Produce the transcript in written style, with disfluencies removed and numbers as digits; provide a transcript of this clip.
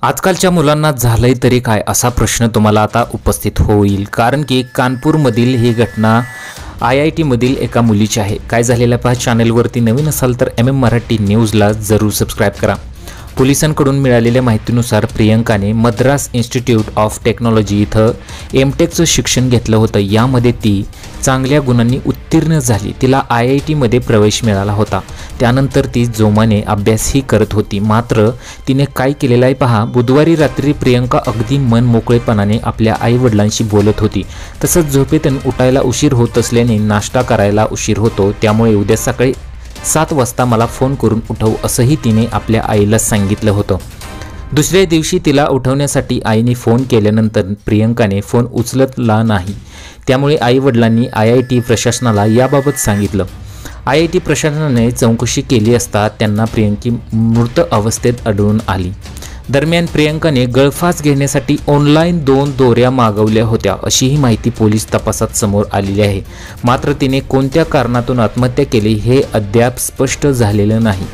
आजकालच्या मुलांना झालंय तरी काय असा प्रश्न तुम्हाला आता उपस्थित होईल, कारण की कानपूरमधील ही घटना IIT मधील एका मुलीची आहे। काय झालेलं पहा। चॅनलवरती नवीन असाल तर MM मराठी न्यूजला जरूर सबस्क्राइब करा। पोलिसांकडून मिळालेल्या माहितीनुसार प्रियंकाने मद्रास इन्स्टिट्यूट ऑफ टेक्नॉलॉजी इथं एमटेकचं शिक्षण घेतलं होतं। यामध्ये ती चांगल्या गुणांनी उत्तीर्ण झाली। तिला IIT मध्ये प्रवेश मिळाला होता। त्यानंतर ती जोमाने अभ्यासही करत होती। मात्र तिने काय केलेलं आहे पहा। बुधवारी रात्री प्रियंका अगदी मन मोकळेपणाने आपल्या आई-वडिलांशी बोलत होती। तसंच झोपेतून उठायला उशीर होत असल्याने नाश्ता करायला उशीर होतो, त्यामुळे उद्या सकाळी 7 वाजता मला फोन करून उठव असंही तिने आपल्या आईला सांगितलं होतं। दुसऱ्या दिवशी तिला उठवण्यासाठी आईने फोन केल्यानंतर प्रियंकाने फोन उचलला नाही। त्यामुळे आई-वडिलांनी IIT प्रशासनाला याबाबत सांगितलं। IIT प्रशासनाने चौकशी केली असता त्यांना प्रियंकी मृत अवस्थेत आढळून आली। दरम्यान प्रियंकाने गळफास घेण्यासाठी ऑनलाईन 2 दोऱ्या मागवल्या होत्या अशीही माहिती पोलीस तपासात समोर आलेली आहे। मात्र तिने कोणत्या कारणातून आत्महत्या केली हे अद्याप स्पष्ट झालेलं नाही।